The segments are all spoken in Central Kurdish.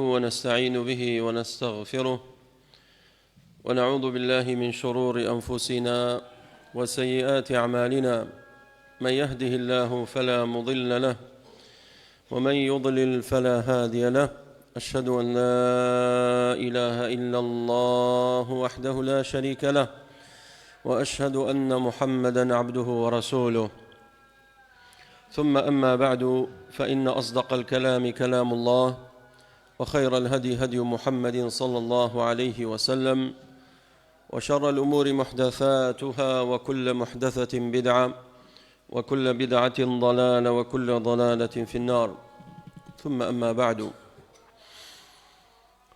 ونستعين به ونستغفره ونعوذ بالله من شرور أنفسنا وسيئات أعمالنا. من يهده الله فلا مضل له ومن يضلل فلا هادي له. أشهد أن لا إله إلا الله وحده لا شريك له وأشهد أن محمدًا عبده ورسوله. ثم أما بعد، فإن أصدق الكلام كلام الله، وخير الهدي هدي محمد صلى الله عليه وسلم، وشر الأمور محدثاتها، وكل محدثة بدعة، وكل بدعة ضلالة، وكل ضلالة في النار. ثم أما بعد،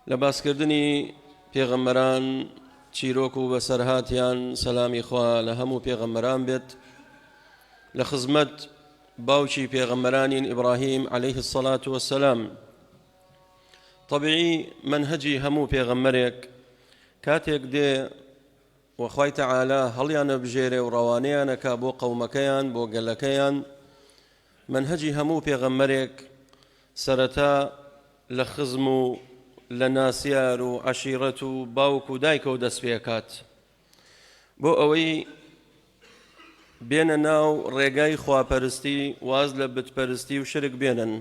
لباسكردني پیغمبران چیرۆک و بەسەرهاتیان سەلامی خوا لە هەموو پێغەمبەران بێت. لە خزمەت باوکی پێغەمبەرانین ئیبراهیم عەلەیه الصلاة والسلام. طبیعی منهجی هەموو پێغەمبەرێک کاتێک دێ وەخوای تەعالا هەڵیانە بژێرێ و ڕەوانەیانەکا بۆ قەومەکەیان، بۆ گەلەکەیان. منهجی هەموو پێغەمبەرێک سەرەتا لە خزم و لە ناسیار و عەشیرەت و باوک و دایکە و دەست پێکات بۆ ئەوەی بێنە ناو ڕێگای خواپەرستی، واز لە بتپەرستی و شرک بێنن.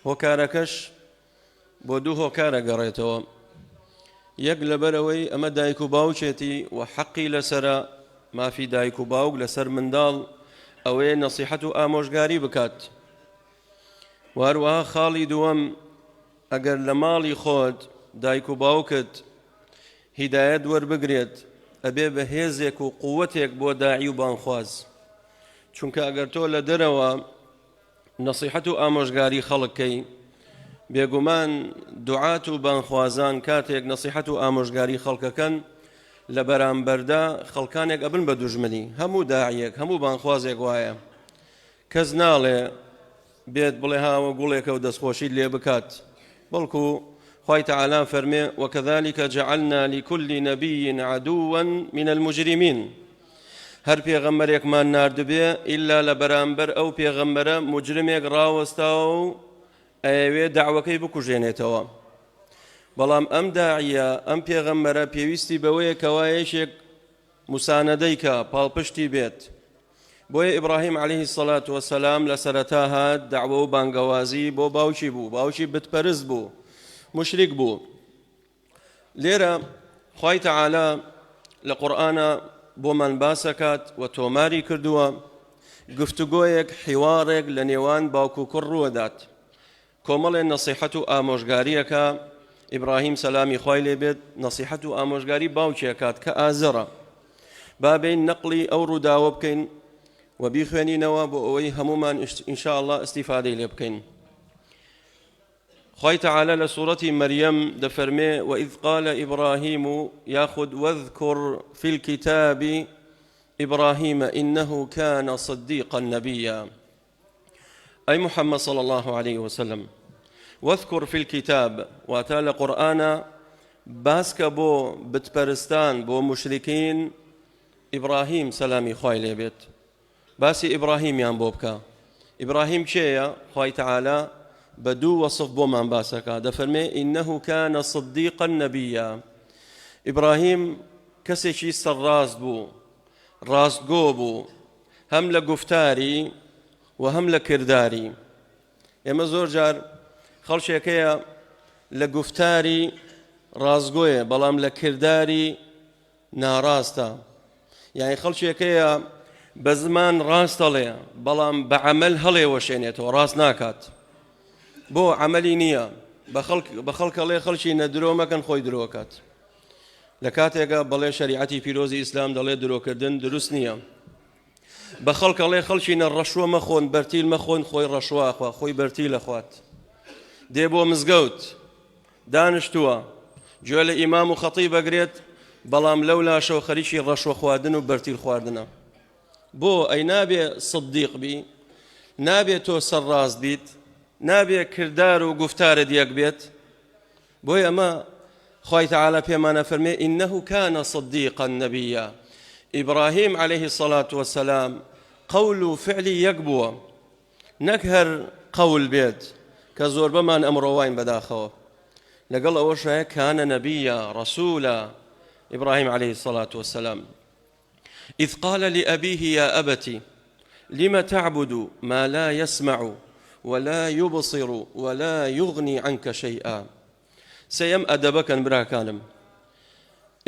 هۆکارەکەش بۆ دوو هۆکارە گەڕێتەوە. یەک لەبەرەوەی ئەمە دایک و باوکێتی و حەقی لەسرە، مافی دایک و باوک لەسەر منداڵ ئەوەیە نەسیحەت و ئامۆژگاری بکات. واروەها خاڵی دووەم، ئەگەر لە ماڵی خۆت دایک و باوکت هیدایەت وەربگرێت، ئەبێ بە هێزێک و قووەتێک بۆ داعی و بانخواز. چونکە ئەگەر تۆ لە دەرەوە نەسیحەت و ئامۆژگاری خەڵکەی، بێگومان دوعات و بانخوازان کاتێک نەسیحەت و ئامۆژگاری خەڵکەکەن لە بەرامبەردا خەڵکانێک ئەبن بە دوژمنی. هەموو داعیەک، هەموو بانخوازێک وایە، کەس ناڵێ بێت بڵێ هاوە گوڵێکە و دەستخۆشیت لێ بکات، بەڵکو خوای تەعالا فەرمێ وەکەذالکە جەعەلنا لكل نەبی عەدووًا من المجرمین. هەر پێغەمبەرێکمان ناردبێ ئیلا لە بەرامبەر ئەو پێغەمبەرە مجرمێک ڕاوەستاوە و ئەیەوێ داعوەکەی بکوژێنێتەوە. بەڵام ئەم داعیە، ئەم پێغەمبەرە پێویستی بەوەیە کەوایەشێک موسانەدەیکە، پاڵپشتی بێت. بۆیە ئیبراهیم عەلەیه الصلاة والسلام لە سەرەتا هات داعوە و بانگەوازی بۆ باوکی بوو. باوکی بتپەرست بوو، مشریک بوو. لێرە خوای تەعالا لە قورئانە بۆمان باسەکات و تۆماری کردووە گفتوگۆیەک، حیوارێک لە نێوان باوک و کوڕ ڕووەدات. کۆمەڵێ نەسیحەت و ئامۆژگاریەکە. ئیبراهیم سەلامی خوای لێ بێت نەسیحەت و ئامۆژگاری باوکێکات کە ئازەڕە. بابین نەقلی ئەو ڕووداوە بکەین و بیخوێنینەوە بۆ ئەوەی هەمومان ئینشاء الله استیفادەی لێ بکەین. خوای تەعالا لە سوورەتی مەریەم دەفەرمێ وإذ قال إبراهيم ياخذ واذكر في الكتاب إبراهيم إنه كان صديقا نبيا. أي محمد صلى الله عليه وسلم، واذكر في الكتاب واتال قرآن باسك بو بتبرستان بو مشركين إبراهيم سلامي خوای لێ بێت. باسی ئیبراهیمیان بۆ بکە. ئیبراهیم کێیە؟ خوای تەعالا بە دوو وەسف بۆمان باسەکە. دەفەرمێ ئینەه کانە صدیقا نەبیە. ئیبراهیم کەسێکی سەرڕاست بوو، ڕاستگۆ بوو، هەم لە گفتاری و هەم لە کرداری. ئێمە زۆر جار خەڵکێکەیە لە گفتاری ڕاستگۆیە بەڵام لە کرداری ناڕاستە. یعنی خەڵکێکەیە بە زمان ڕاستەڵێ بەڵام بە عەمەل هەڵێوەشێنێتەوە، ڕاست ناکات. بۆ عەمەلی نییە. بە خەڵکەڵێ خەڵکی نەدرۆ مەکەن، خۆی درۆکات. لە کاتێکە بەڵێ شەریعەتی پیرۆزی ئیسلام دەڵێ درۆکردن دروست نییە. بە خەڵکەڵێ خەڵکی نەڕەشوە مەخۆن، بەرتیل مەخۆن، خۆی ڕەشواخوا، خۆی بەرتیل ئەخوات. دێ بۆ مزگەوت دانیشتووە، گوێ لە ئیمام و خەتیب ئەگرێت، بەڵام لەو لاشەوە خەریکی ڕەشوە خواردن و بەرتیل خواردنە. بۆ ئەی نابێ صدیق بی، نابێ تۆ سەرڕاست بیت، نابێ کردار و گفتارت یەک بێت. بۆی ئەمە خوای تەعالا پێمانە فەرمێ ئینەه کانە صدیقا نەبیە. ئیبراهیم عەلەیه الصلاة والسلام قول و فعلی یەک بووە، نەک هەر قول بێت کە زۆربەمان ئەمڕۆ واین بەداخەوە. لقل أول شيء كان نبيا رسولا إبراهيم عليه الصلاة والسلام إذ قال لأبيه يا أبت لم تعبد ما لا يسمع ولا يبصر ولا يغني عنك شيئا. سيم أدبك براكانم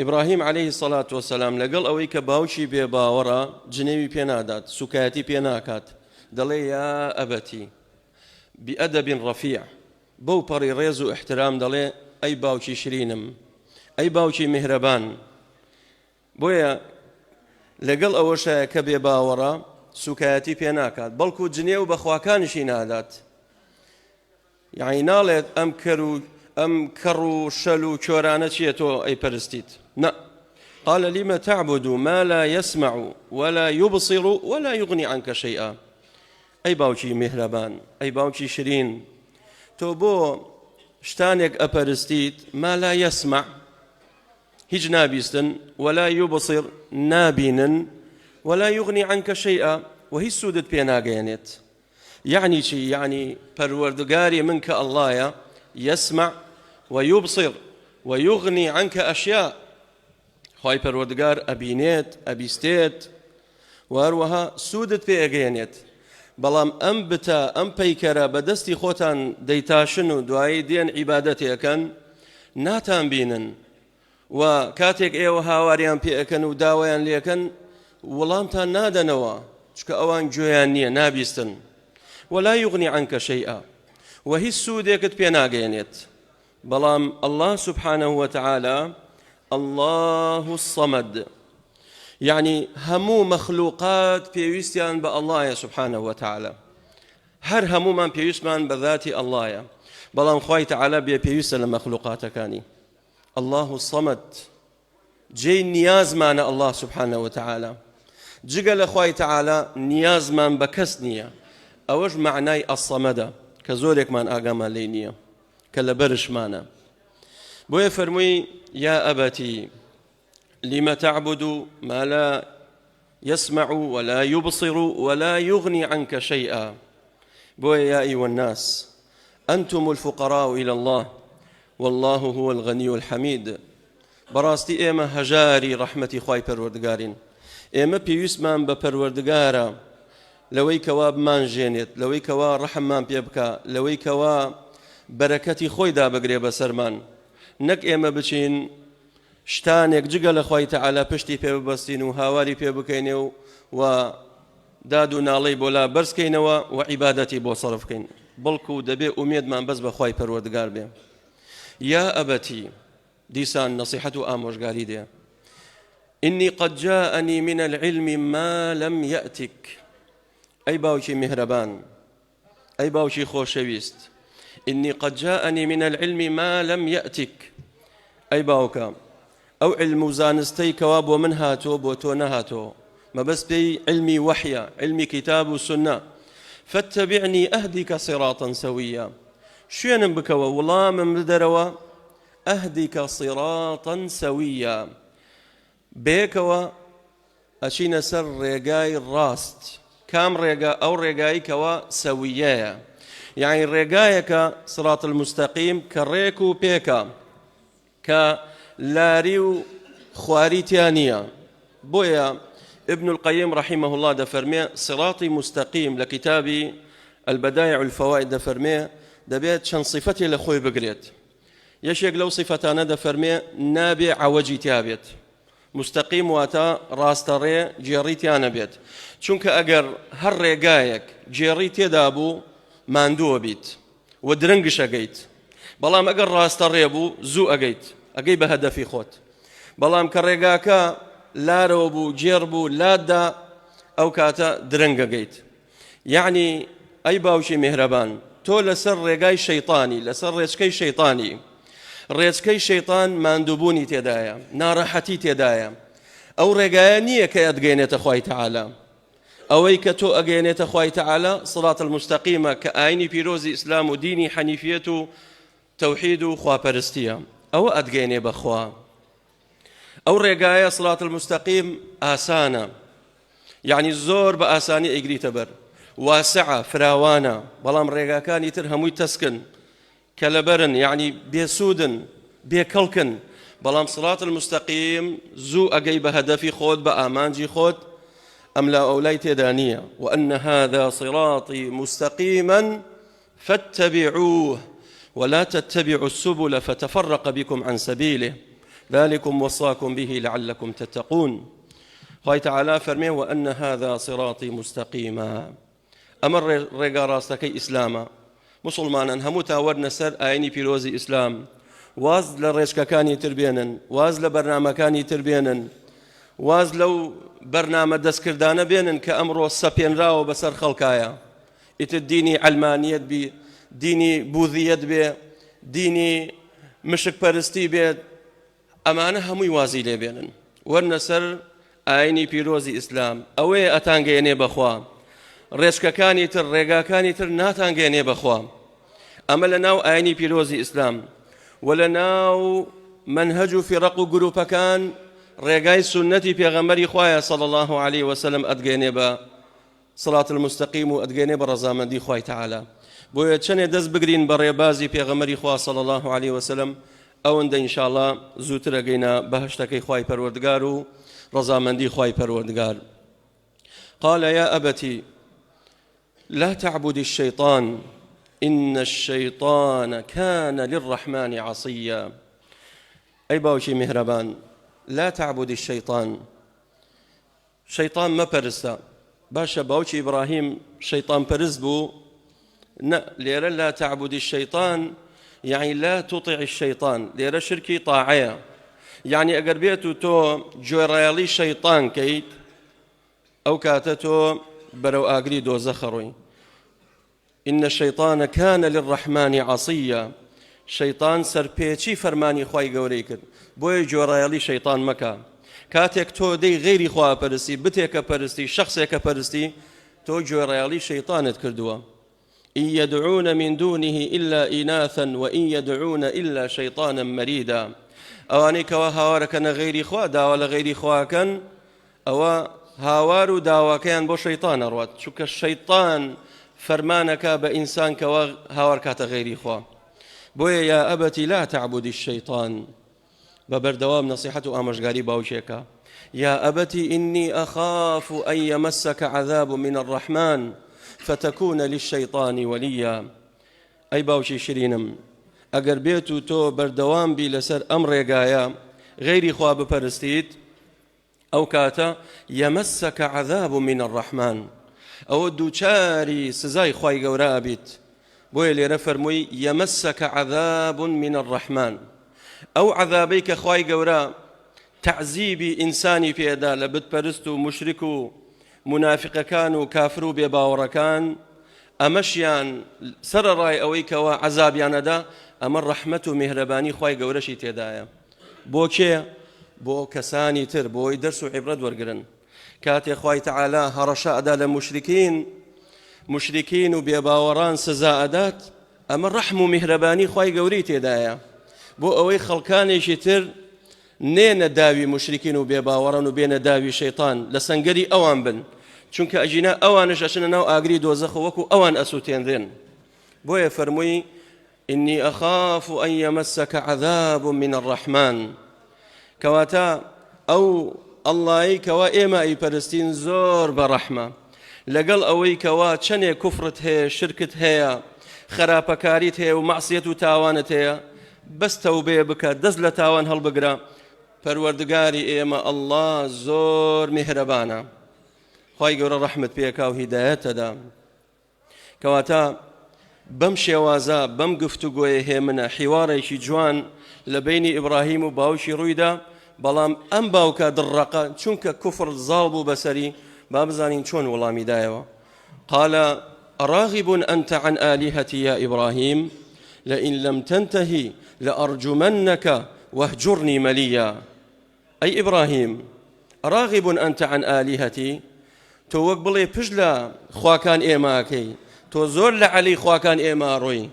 إبراهيم عليه الصلاة والسلام لقل أويك باوشي بباورا جنيوي بينادات سكاتي بيناكات دلي يا أبتي بأدب رفيع بو بري ريزو احترام دلي أي باوشي شرينم أي باوشي مهربان بويا لقل أوشا كبي باورا سكاتي بيناكات بلكو جنيو بخواكانشي نادات يعني نالت أم كرو شلو شورانة شيتو أي برستيت لا قال لما تعبد ما لا يسمع ولا يبصر ولا يغني عنك شيئا. أي باوشي مهربان أي باوشي شرين تو بو شتانك أبرستيت ما لا يسمع هيج نابيستن ولا يبصر نابينا ولا يغني عنك شيئا وهي سودت بيناغينت يعني شي يعني پروردگاري منك الله يسمع ويبصر ويغني عنك أشياء خواهي پروردگار أبينيت أبيستيت وهروها سودت بيناغينت بلام أم بتا أم بيكرا بدستي خوتان ديتاشن ودواي دين عبادتي أكن ناتان بينن وكاتيك ايوه هاواريان بي أكن وداويان ليكن ولامتان نادنوا شك أوان جويانية نابيستن ولا يغني عنك شيئا وهي السوديك بيناغينيت بلام الله سبحانه وتعالى الله الصمد يعني همو مخلوقات بيويستيان بالله سبحانه وتعالى هر همو من بيويستمان بذات الله بلام خوي تعالى بيويست المخلوقات كاني الله الصمد جي نياز معنا الله سبحانه وتعالى جقل خوي تعالى نياز من بكسنية أوج معناي الصمد كزورك من آقام لينية كالبرش معنا بوي فرمي يا أبتي لم تعبد ما لا يسمع ولا يبصر ولا يغني عنك شيئا. بوي يا أيها الناس أنتم الفقراء إلى الله والله هو الغني الحميد. براستي إيما هجاري رحمتي خواي پروردگارين إيما بيوسمان بپروردگارا لوي كوا بمان جينيت لوي كوا رحمان بيبكا لوي كوا بركتي خوي دا بقري بسرمان نك إيما بچين شتانێک جگە لە خوای تەعالا پشتی پێ ببەستین و هاواری پێ بکەینێ و داد و ناڵەی بۆ لا بەرزکەینەوە و عیبادەتی بۆ سەرف بکەین بەڵکو دەبێ ئومێدمان بەس بە خوای پەروەردگار بێ. یا ئەبەتی دیسان نەسیحەت و ئامۆژگاری دێ إني قد جاءني من العلم ما لم يأتك. أي باوشي مهربان أي باوشي خوشويست إني قد جاءني من العلم ما لم يأتك. أي باوكا أو علم زانستي كواب ومن هاتو بوتو نهاتو ما بس بي علمي وحيا علمي كتاب والسنة فاتبعني أهدك صراطا سويا. شين بكوا والله من بدروا أهدك صراطا سويا بيكوا أشين سر ريقاي الراست كام ريقا أو ريقاي كوا سويا يعني ريقايك صراط المستقيم كريكو بيكا كلاريو خواري تيانية. بويا ابن القيم رحمه الله دفرمي صراطي مستقيم لكتاب البدائع الفوائد دفرمي دبيت شن صفتي لخوي بقريت يشيك لو صفتانا دفرمي نابع عوجي تيابيت مستقيم واتا راستري جيري تيانا بيت چونك اگر هر ريقايك جيري تيدابو ماندو بيت ودرنقش اقيت بلام اگر راستري بو زو اقيت اقي بهدفي خوت بلام كريقاكا لارو بو جيربو لادا او كاتا درنق اقيت. يعني اي باوشي مهربان تو لسر ريقاي شيطاني لسر ريسكي شيطاني ريسكي شيطان ماندوبوني تيدايا نارحتي تيدايا او ريقايانية كي ادقينيت اخواي تعالى او ايكتو اقينيت اخواي تعالى صراط المستقيمة كآيني بيروزي اسلام وديني حنيفية توحيد خوا برستيا او ادقيني بخوا او ريقايا صراط المستقيم آسانا يعني الزور بآساني اقري تبر واسعة فراوانا بلام ريقا كان يترهمو يتسكن كلبرن يعني بيسودن بيكلكن بلام صراط المستقيم زو أجيب هدفي خود بأمانجي خود أم لا أوليت دانية وأن هذا صراطي مستقيما فاتبعوه ولا تتبعوا السبل فتفرق بكم عن سبيله ذلكم وصاكم به لعلكم تتقون. خوي تعالى فرمي وأن هذا صراطي مستقيما أمر ريقا راستكي إسلاما مسلمانا هموتا ورنسر آيني بيروزي إسلام واز لريشككاني تربينا واز لبرنامكاني تربينا واز لو برنامج دەستکردانە بێنن کە ئەمڕۆ سەپێنراوە بەسەر خەڵکایە ئیتر دینی علمانیەت بی دینی بوذیەت بێ دینی مشک پەرستی بێت ئەمانە هەمووی وازی لێ بێنن وەرنە سەر ئاینی پیرۆزی ئیسلام ئەوەیە ئەتانگەیەنێ بەخوا ڕێچکەکانی تر ڕێگاکانی تر ناتانگەیەنێ بەخوا ئەمە لە ناو ئاینی پیرۆزی ئیسلام و لە ناو منهج و فیرەق و گروپەکان ڕێگای سنەتی پێغەمبەری خوایە صلی الله عليه وسلم ئەدگەێنێ بە صراط المستقیم و ئەدگەێنێ بە ڕەزامەندی خوای تەعالە بۆیە چەندێ دەست بگرین بە ڕێبازی پێغەمبەری خوا صلی الله عليه وسلم ئەوەندە ئینشاءالله زووتر ئەگەینە بەهەشتەکەی خوای پەروەردگار و ڕەزامەندی خوای پەروەردگار. قال يا أبتي لا تعبد الشيطان إن الشيطان كان للرحمن عصيا. أي باوشي مهربان لا تعبد الشيطان شيطان ما برستا باشا باوشي إبراهيم شيطان برز بو ليرى لا تعبد الشيطان يعني لا تطع الشيطان ليرى شركي طاعية يعني أقر بيتو تو جوريالي شيطان كيت أو كاتتو برو آقري دو زخروي إن الشيطان كان للرحمن عصيا شيطان سرپێچی فەرمانی خوای گەورەی کرد بۆیە جۆڕایەڵی شەیطان مەکە کاتێک تۆ دەی غەیری خوا پەرستی بتێکە پەرستی شخصێکە پەرستی تۆ جۆڕایەڵی شەیطانت کردووە. إن يدعون من دونه إلا إناثا وإن يدعون إلا شيطانا مريدا ئەوانەی کەوا هاوارەکەنە غەیری خوا داوا لە غەیری خواکەن ئەوە هاوار و داواکەیان بۆ شەیطان ئەڕوات چونکە شەیطان فەرمانەکە بە ئینسان کەوا هاوار کاتە غەیری خوا. بويا يا أبتي لا تعبد الشيطان ببردوام نصيحة أمشغاري باوشيكا يا أبتي إني أخاف أن يمسك عذاب من الرحمن فتكون للشيطان وليا. أي باوشي شرينم أقر بيتو تو بردوام بي لسر أمر يقايا غيري خواب برستيت أو كاتا يمسك عذاب من الرحمن أو دوشاري سزاي خواي قورابيت بويا لي رفرموي يمسك عذاب من الرحمن أو عذابيك خواي قورا تعذيبي إنساني في أدا لبت برستو مشركو منافق كانوا كافروا بباوركان أمشيان سر راي أويك وعذاب ياندا أما الرحمة مهرباني خواي قورشي تيدايا بوكي بو كساني تر بو يدرسوا عبرد ورقرن كاتي خواي تعالى هرشا أدا للمشركين مشركين وبيباوران سزاءدات أما الرحم مهرباني خواي قوري تيدايا بو أوي خلقاني شتر نين داوي مشركين وبيباوران وبين داوي شيطان لسنقري أوان بن چونك أجينا أوانش عشان ناو آقري دوزخ وكو أوان أسوتين ذين بو يفرموي إني أخاف أن يمسك عذاب من الرحمن كواتا أو الله كوا إما أي برستين زور برحمة لقل أوي كوا چنه كفرت هي شركت هي خرابكاريت هي ومعصية تاوانت هي بس توبه بك دزل تاوان هالبقرا پروردگاري إما الله زور مهربانا خواهي قول رحمة بيكا وهدايات دا كواتا بم شوازا بم گفتگوی هێمنە حیوارێکی جوان لە بینی ئیبراهیم و باوشی ڕوویدا بەڵام ئەم باوکە دڕەقە چونکە کوفر زاڵ بوو بەسەری با بزانین چۆن وەڵامی دایەوە. قال أراغب أنت عن آلهتي يا إبراهيم لئن لم تنتهي لأرجمنك واهجرني مليا. أي إبراهيم أراغب أنت عن آلهتي تو وەک بڵێ پشت لە خواکان ئێماکەی تۆ زۆر لە عەلی خواکان ئێمە ڕۆی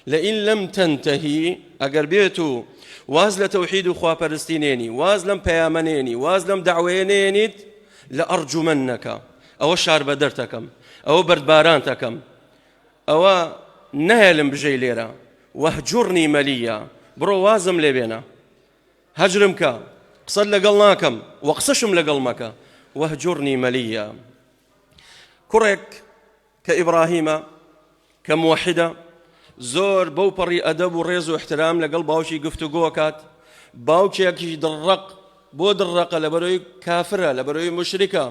لئن لم تنتهي ئەگەر بێت و واز لە تەوحید و خواپەرستی نێنی واز لەم پەیامە نێنی واز لەم دەعوەیە نێنیت لەئەرجومەنەکە ئەوە شار بەدەر دەکەم ئەوە بەردباران دەکەم ئەوە نەهێڵم بژەی لێرە وەهجوڕنی مەلیە، بڕۆ وازم لێ بێنە، هەجرم کە، قسەت لەگەڵ ناکەم وە قسەشم لەگەڵ مەکە، وەهجوڕنی مەلیە. کوڕێک کە ئیبراهیمە کە موحیدە، زۆر بەو پەڕی ئەدەب و ڕێز و احترام لەگەڵ باوکی گفتوگۆ کات. باوکێکی دڕق بۆ دڕقە لەبەرەوەی کافرە، لەبەرەوەی مشریکە،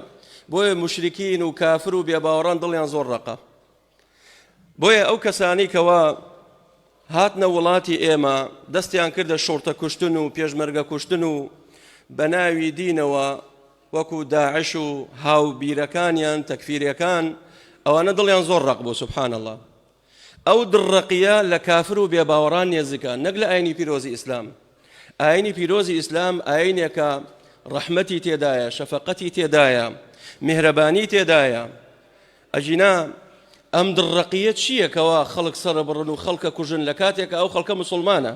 بۆیە مشریکین و کافر و بێباوەڕان دڵیان زۆر ڕقە. بۆیە ئەو کەسانی کەوا هاتنە وڵاتی ئێمە دەستیان کردە شۆرتە کوشتن و پێشمەرگە کوشتن و بە ناوی دینەوە وەکو داعش و هاوبیرەکانیان تەکفیریەکان، ئەوانە دڵیان زۆر ڕق بوو. سوبحان الله. ئەو دڕقیە لە کافر و بێباوەڕان نێزیکە، نەک لە ئاینی پیرۆزی ئیسلام. ئاینی پیرۆزی ئیسلام ئاینێکە ڕەحمەتی تێدایە، شەفەقەتی تێدایە، میهرەبانی تێدایە. ئەجینا ئەم دڕقیە چییەکەوە خەڵک سەرە بڕن و خەڵکە کوژن لە کاتێکە ئەو خەڵکە مسلمانە،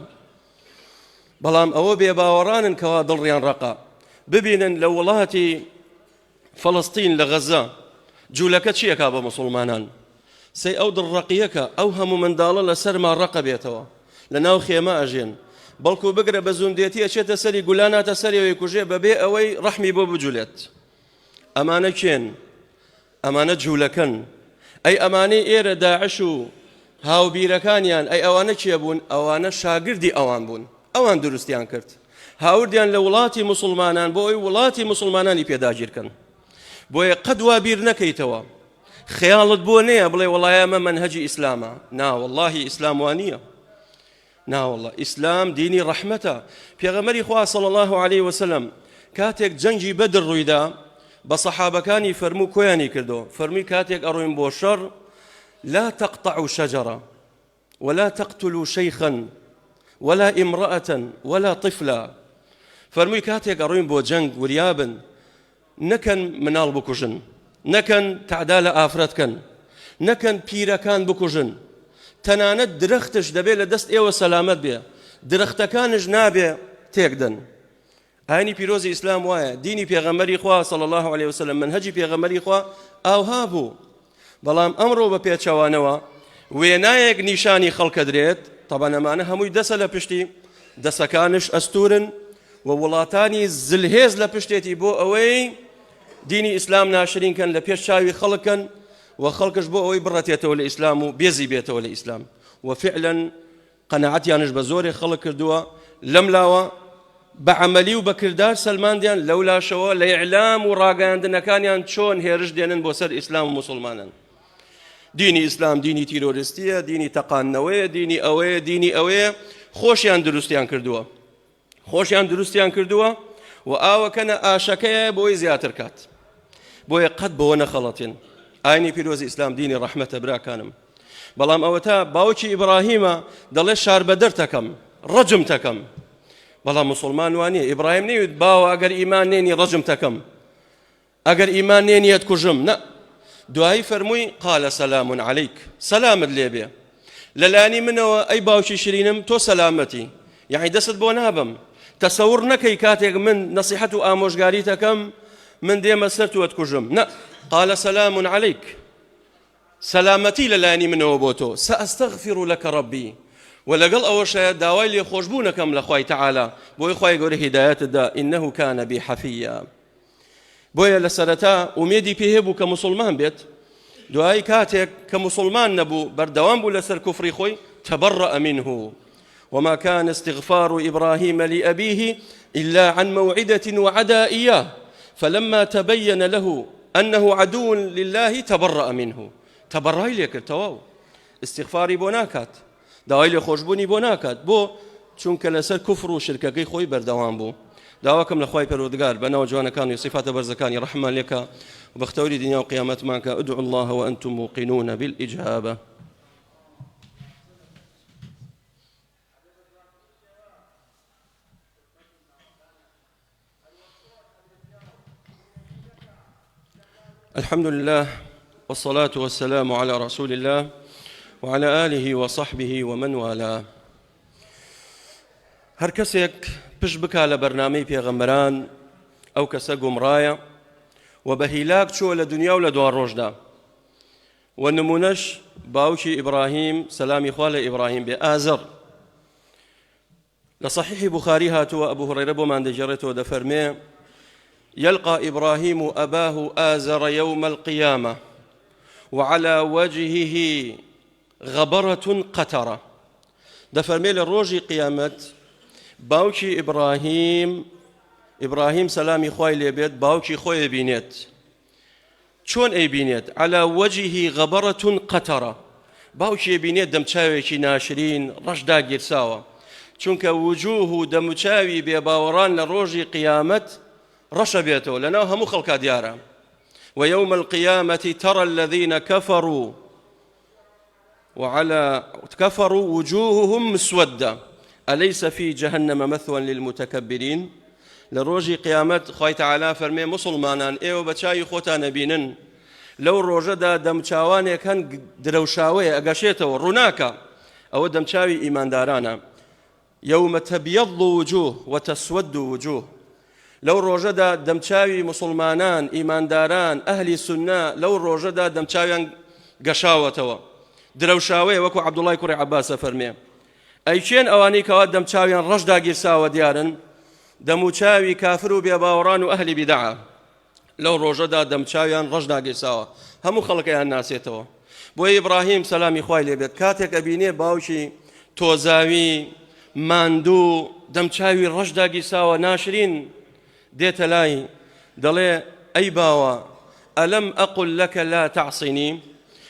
بەڵام ئەوە بێباوەڕانن کەوا دڵڕیان ڕقە. ببینن لە وڵاتی فەڵەستین لە غەزە جوولەکە چیەکە بە مسلمانان؟ سەی ئەو دڕقیەکە ئەو هەموو منداڵە لە سەرما ڕقە بێتەوە، لە ناو خێمە ئەژێن، بەڵکو بگرە بە زوندێتی ئەچێتە سەری گولاناتە سەریەوەی کوژێ بەبێ ئەوەی ڕەحمی بۆ بجولێت. ئەمانە کێن؟ ئەمانە جوولەکەن. ئەی ئەمانەی ئێرە داعش و هاوبیرەکانیان، ئەی ئەوانە چێ بوون؟ ئەوانە شاگردی ئەوان بوون، ئەوان دروستیان کرد، هاوردیان لە وڵاتی مسلمانان بۆ ئەوی وڵاتی مسلمانانی پێداگیرکەن. بۆیە قەد وا بیر نەکەیتەوە، خەیاڵت بۆ نییە بڵێ وەڵای ئەمە مەنهەجی ئیسلامە. نا وەڵڵاهی ئیسلام وانییە، نا وەڵڵا ئیسلام دینی ڕەحمەتە. پێغەمبەری خوا صلی الله علیه وسلم کاتێک جەنگی بەدر ڕوویدا بە سەحابەکانی فەرموو کۆیانی کردەوە، فەرمووی کاتێک ئەڕۆین بۆ شەڕ لا تقطعوا شجرة ولا تقتلوا شيخا ولا امرأة ولا طفلا. فەرمووی کاتێک ئەڕۆین بۆ جەنگ وریابن نەکەن مناڵ بکوژن، نەکەن تعدا لە ئافرەتکەن، نەکەن پیرەکان بکوژن، تەنانەت درەختش دەبێت لە دەست ئێوە سەلامەت بێ، درەختەکانش نابێ تێکدەن. ئاینی پیرۆزی ئیسلام وایە، دینی پێغەمبەری خوا صلی الله علیه وسلم، منهەجی پێغەمبەری خوا ئاوها بوو. بەڵام ئەمڕۆ بە پێچەوانەوە وێنایەک نیشانی خەڵکە درێت، تەبەن ئەمانە هەمووی دەسە لە پشتی، دەسەکانش ئەستورن و وڵاتانی زلهێز لە پشتێتی بۆ ئەوەی دینی ئیسلام ناشرینکەن، لە پێش چاوی خەڵکن و خەڵکش بۆ ئەوەی بڕەتێتەوە لە ئیسلام و بێزی بێتەوە لە ئیسلام. وفعلا قەنەعەتیانش بە زۆرێک خەڵک کردووە، لەم لاوە بە عەمەلی و بە کردار سەلماندیان، لەولاشەوە لە ئیعلام و ڕاگەیاندنەکانیان چۆن هێرش دێنن بۆ سەر ئیسلام و مسلمانن. دینی ئیسلام دینی تیرۆریستیە، دینی تەقاننەوەیە، دینی ئەوەیە، دینی ئەوەیە. خۆشیان دروستیان کردووە، خۆشیان دروستیان کردووە و ئاوەکەنە ئاشەکەیە بۆی زیاتر کات. بۆیە قەت بەوە نەخەڵەتین. ئاینی پیرۆزی ئیسلام دینی ڕەحمەتە براکانم. بەڵام ئەوە تا باوکی ئیبراهیمە دەڵێ شار بەدەر تەکەم، ڕەجم تەکەم، بەڵام مسلمان وانیە. ئیبراهیم نەیوت باوە ئەگەر ئیمان نێنی ڕەجم تەکەم، ئەگەر ئیمان نێنیەت کوژم، نە. دوایی فەرمووی قالە سەلامون عەلەیک، سەلامت لێ بێ لەلانی منەوە ئەی باوکی شیرینم، تۆ سەلامەتی، یعنی دەست بۆ نابم. تەسەور نەکەی کاتێک من نەسیحەت و ئامۆژگاری تەکەم من دێمە سەر توەت کوژم، نە. قالە سەلامون عەلەیک، سەلامەتی لەلانی منەوە بۆ تۆ، سەئەستەغفیڕ لەکە ڕەبی. و لەگەڵ ئەوەشە داوای لێخۆشبوونەکەم لە خوای تەعالا، بۆی خوای گەورە هیدایەتدا، ئینەهو کانە بی حەفیە. بۆیە لە سەرەتا ئومێدی پێ هەبوو کە مسلمان بێت، دوایی کاتێک کە مسلمان نەبوو بەردەوام بوو لەسەر کوفری خۆی، تەبەڕە منه وما كان استغفار إبراهيم لأبيه إلا عن موعدة وعدا إياه فلما تبين له أنه عدو لله تبرأ منه. تبرأي لك التواو استغفاري بوناكات، داوای لێ خۆشبوونی بۆ ناکات، بۆ چونکە لەسەر کوفر و شرکەکەی خۆی بەردەوام بوو. داواکەم لە خوای پەروەردگار بەناو جوانەکانی و صفاتە بەرزەکانی ڕەحمان لێکە و بەختەوری دنیا و قیامەتمان کە ادعوا الله وأنتم موقنون بالإجابة. الحمد لله والصلاة والسلام على رسول الله وعلى آله وصحبه ومن والاه. هەر کەسێک پشت بکا لە بەرنامەی پێغەمبەران ئەو کەسە گومڕایە و بە هیلاک چووە لە دنیا و لە دوار ڕۆژدا. و نمونەش باوکی ئیبراهیم سەلامی خوا لە ئیبراهیم بێ، ئازەر لصحيح بخاري هاتوا أبو هريرة بومان دجرته دفرمي يلقى إبراهيم أباه آزر يوم القيامة وعلى وجهه غبرة قترة. دفرمي للروج قيامة باوشي إبراهيم سلامي خوي لبيت باوشي خوي بينيت. شون أي بينيت؟ على وجهه غبرة قترة. باوشي بينيت دمشاوي ناشرين رشدا قرساوة چونکە وجوه دەموچاوی بێباوەڕان لە ڕۆژی قیامەت ڕەشە بێتەوە لەناو هەموو خەڵکا دیارە. ويوم القيامة ترى الذين كفروا وجوههم مسودة أليس في جهنم مثوى للمتكبرين. لروجي قيامت خوي تعالى فرمي مسلمانان ايو بچاي خوتان بينن لو روجدا دمچاوانه كان دروشاوي اگاشيتو روناكا او دمچاوي ايمان دارانا يوم تبيض وجوه وتسود وجوه. لو روجدا دمچاوي مسلمانان ايمان داران اهل سنة لو روجدا دمچاويان گشاوتو دروشاوي وكو عبد الله كوري عباس فرمي اي شين اواني كوا دمچاويان رشدا گيرساو ديارن دموچاوي كافر بيباوران واهل بدعه لو روجدا دمچاويان رشدا گيرساو همو خلقيان ناسيتو بو ابراهيم سلامي خوي لبيت كاتك ابيني باوشي توزاوي ماندو دمچاوي رشدا گيرساو ناشرين ديت لاي دلي اي باوا الم اقل لك لا تعصني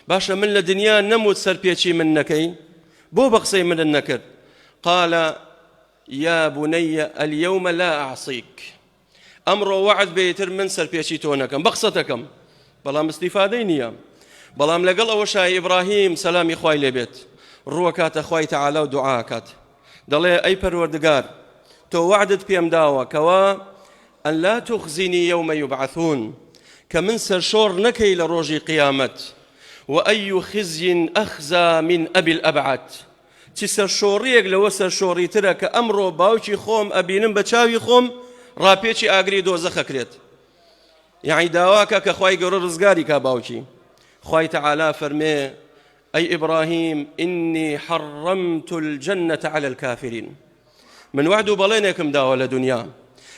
باشا من الدنيا نموت سربيتشي منكي بو بقصي من النكر. قال يا بني اليوم لا أعصيك أمر وعد بيتر من سربيتشي تونكم بقصتكم بلام استفادينيا بلام لقل أوشاي إبراهيم سلامي خوي لبيت روكات أخوي تعالى ودعاكات دلي أي پروردگار تو وعدت بيم داوا كوا أن لا تخزني يوم يبعثون كمن سرشور نكي لروجي قيامت وأي خزي أخزى من أبي الأبعد تسر شوريك لو سر شوري ترك أمره باوشي خوم أبينم بچاوي خوم رابيشي أغري دوزخ كريت يعني داواك كخواي قرر رزقاري كباوشي خواي تعالى فرمي أي إبراهيم إني حرمت الجنة على الكافرين من وعدو بلينكم داوا لدنيا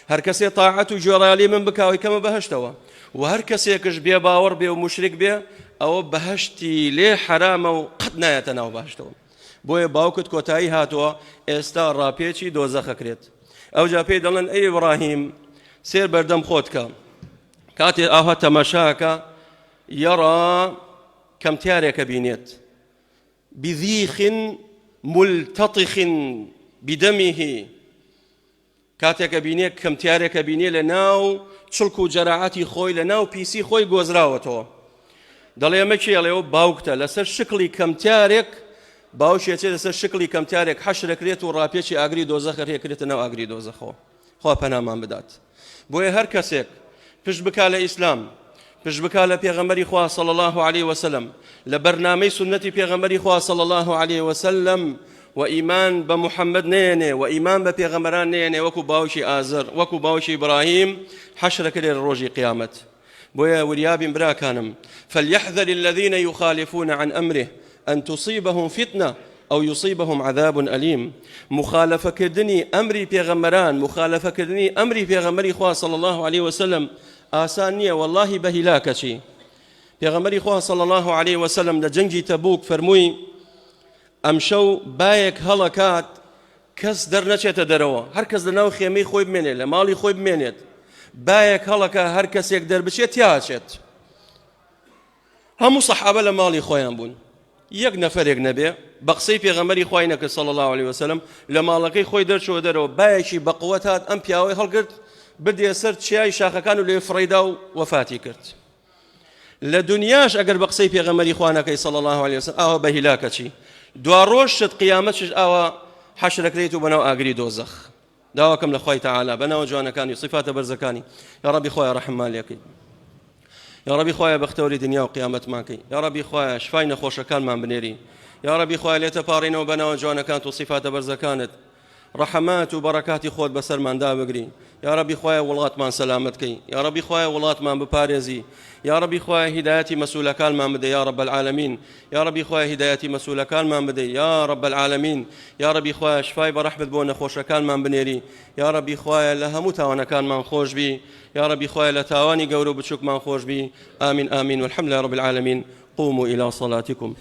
هركسي طاعته جرالي من بكاوي كما بهشتوا وهركسي كش بيه باور بيه ومشرك بيه أو بهشتي ليه حرام وقد نايتنا وبهشتوا بۆیە باوکت کۆتایی هاتووە ئێستا ڕاپێکی دۆزەخە کرێت. ئەوجا پێی دەڵێن ئەی ئیبراهیم سێر بەردەم خۆتکە کاتێ ئاها تەماشاکە یەڕا کەمتیارێکە بینێت بذیخ ملتطخ بدمه کاتێکە بینێت کەمتیارێکە بینێ لە ناو چڵک و جەراعەتی خۆی لە ناو پیسی خۆی گۆزراوەتەوە دەڵێ ئەمە کێڵێەوە باوکتە لەسەر شکلی کەمتیارێک باوشی چه لەسەر شکلی کەمتیارێک حەشرەکرێت و ڕاپێکی ئاگری دۆزەخە ڕێکرێتە ناو ئاگری دۆزەخەوە خوا پەنامان بدات. بۆیە هەر کەسێک پشت بکا لە ئیسلام پشت بکا لە پێغەمبەری خوا صلی الله عليه وسلم لە بەرنامەی سنەتی پێغەمبەری خوا صلی الله عليه وسلم و ئیمان بە محەممەد نێنێ و ئیمان بە پێغەمبەران نێنێ وەکو باوشی ئازر وەکو باوشی ئیبراهیم حەشرەکرێت ڕۆژی قیامەت. بۆیە وریابین براکانم فليحذر الذين يخالفون عن أمره أن تصيبهم فتنة أو يصيبهم عذاب أليم. مخالفة كردني أمري بيغمران مخالفة كردني أمري بيغمري خواه صلى الله عليه وسلم آسانية والله بهلاكشي. بيغمري خواه صلى الله عليه وسلم لجنجي تبوك فرموي أمشو بايك هلكات كس درنشة دروا هر كس درناو خيمي خوي بميني لمالي خوي بمينيت بايك هلكا هر كس يقدر بشيت ياشت همو صحابة لمالي خويان بون یەک نەفەرێک نەبێ بە قسەی پێغەمبەری خوای نەکرد صلی الله عليه وسلم لە ماڵەکەی خۆی دەرچۆ دەرەوە بایەکی بە قووەت هات ئەم پیاوەی هەڵگرت بردێ سەر چیای شاخەکان و لێ فڕیدا و وەفاتی کرد. لە دنیاش ئەگەر بە قسەی پێغەمبەری خوا نەکەی صلی الله عليه وسلم ئاوا بە هیلاکەچی دوا ڕۆژ شت قیامەتش ئاوا حەشرەکرێت و بەناو ئاگری دۆزەخ. داواکەم لە خوای تەعالا بەناو جوانەکانی سیفاتە بەرزەکانی یا ڕەبی خۆیان ڕەحممان لێکەی يا ربي خويا بختوري دنيا وقيامة ماكي يا ربي خويا شفاينا خوش كان ما بنيري يا ربي خويا ليتبارينا وبنا وجوانا كانت وصفات برزة كانت ڕەحەمات و بەڕەکاتی خۆت بەسەرماندا بگری. یا ربی خوایە وڵاتمان سەلامەت کەی، یا ربی خوایە وڵاتمان بپارێزی، یا ربی خوایە هیدایەتی مەسئولەکانمان بدەی یا رب العالمین، یا ربی خوایە هیدایەتی مەسئولەکانمان بدەی یا رب العالمین، یا ربی خوایە شفای بەڕەحمت بۆ نەخۆشەکانمان بنێری، یا ربی خوایە لە هەموو تاوانەکانمان خۆش بی، یا ربی خوایە لە تاوانی گەورە و بچووکمان خۆش بی. آمین آمین والحمد لله رب العالمین. قوموا إلى صلاتكم.